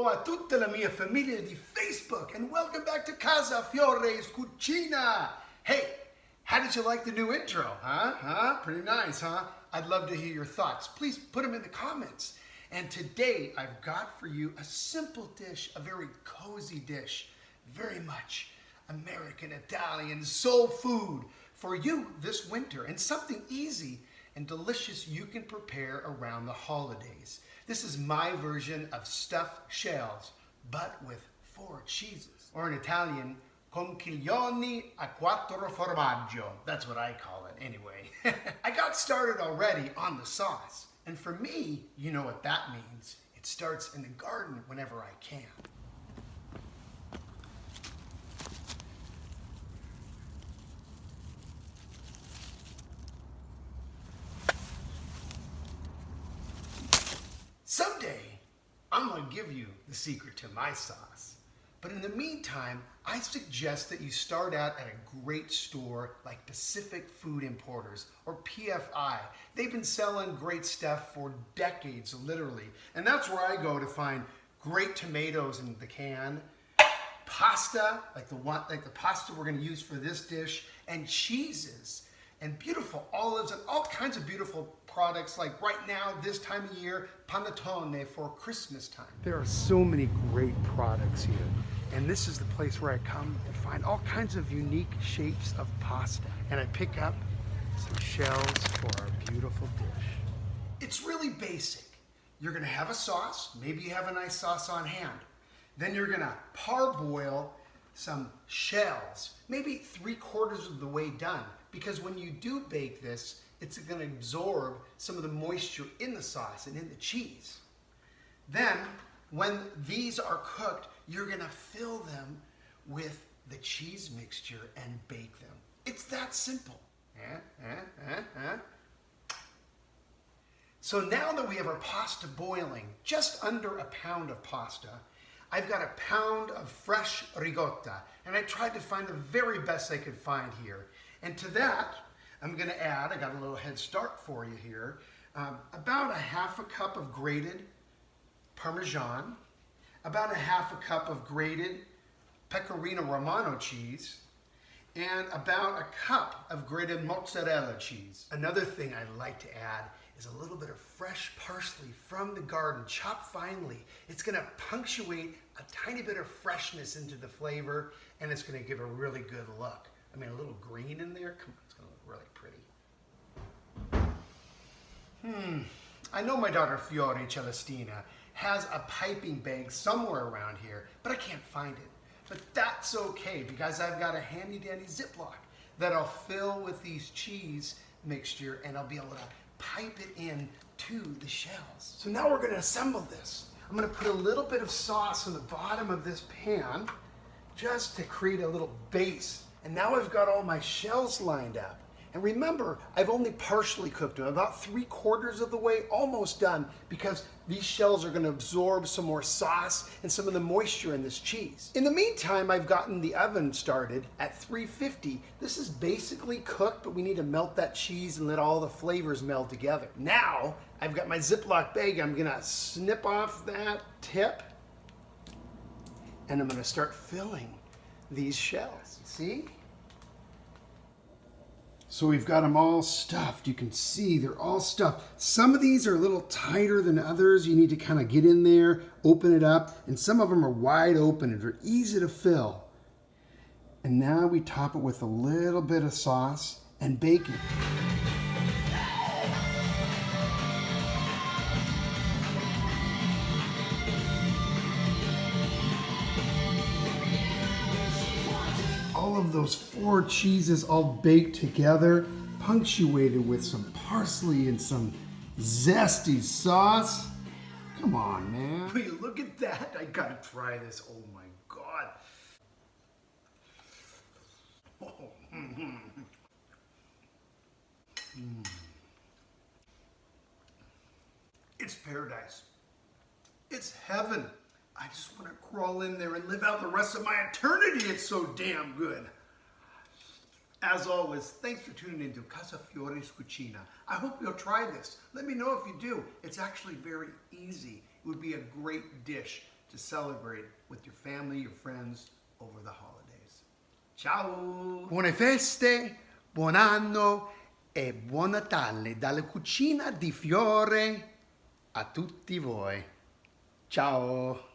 Ciao a tutta la mia famiglia di Facebook and welcome back to Casa, Fiore's Cucina. Hey, how did you like the new intro? Pretty nice, huh? I'd love to hear your thoughts. Please put them in the comments. And today I've got for you a simple dish, a very cozy dish, very much American, Italian, soul food for you this winter, and something easy and delicious you can prepare around the holidays. This is my version of stuffed shells, but with 4 cheeses. Or in Italian, Conchiglioni a Quattro Formaggi. That's what I call it anyway. I got started already on the sauce. And for me, you know what that means. It starts in the garden whenever I can. Someday, I'm going to give you the secret to my sauce. But in the meantime, I suggest that you start out at a great store like Pacific Food Importers, or PFI. They've been selling great stuff for decades, literally. And that's where I go to find great tomatoes in the can, pasta, like the pasta we're going to use for this dish, and cheeses, and beautiful olives, and all kinds of beautiful products, like right now, this time of year, panettone for Christmas time. There are so many great products here, and this is the place where I come and find all kinds of unique shapes of pasta, and I pick up some shells for our beautiful dish. It's really basic. You're gonna have a sauce, maybe you have a nice sauce on hand. Then you're gonna parboil some shells, maybe 3/4 of the way done, because when you do bake this, it's going to absorb some of the moisture in the sauce and in the cheese. Then, when these are cooked, you're going to fill them with the cheese mixture and bake them. It's that simple. So now that we have our pasta boiling, just under a pound of pasta, I've got a pound of fresh ricotta, and I tried to find the very best I could find here. And to that, I'm going to add, I got a little head start for you here, about a 1/2 cup of grated Parmesan, about a 1/2 cup of grated Pecorino Romano cheese, and about a cup of grated mozzarella cheese. Another thing I like to add is a little bit of fresh parsley from the garden, chopped finely. It's going to punctuate a tiny bit of freshness into the flavor, and it's going to give a really good look. I mean, a little green in there, come on, it's going to look really pretty. I know my daughter Fiore, Celestina, has a piping bag somewhere around here, but I can't find it. But that's okay, because I've got a handy dandy Ziploc that I'll fill with these cheese mixture, and I'll be able to pipe it in to the shells. So now we're going to assemble this. I'm going to put a little bit of sauce on the bottom of this pan just to create a little base. And now I've got all my shells lined up. And remember, I've only partially cooked them, about 3/4 of the way, almost done, because these shells are going to absorb some more sauce and some of the moisture in this cheese. In the meantime, I've gotten the oven started at 350. This is basically cooked, but we need to melt that cheese and let all the flavors meld together. Now, I've got my Ziploc bag. I'm going to snip off that tip, and I'm going to start filling these shells. See? So we've got them all stuffed. You can see they're all stuffed. Some of these are a little tighter than others. You need to kind of get in there, open it up, and some of them are wide open and they're easy to fill. And now we top it with a little bit of sauce and bacon. All of those 4 cheeses all baked together, punctuated with some parsley and some zesty sauce. Come on, man. Will you look at that? I gotta try this. Oh my God. It's paradise. It's heaven. I just want to crawl in there and live out the rest of my eternity. It's so damn good. As always, thanks for tuning into Casa Fiore's Cucina. I hope you'll try this. Let me know if you do. It's actually very easy. It would be a great dish to celebrate with your family, your friends over the holidays. Ciao! Buone feste, buon anno e buon Natale dalla cucina di Fiore a tutti voi. Ciao!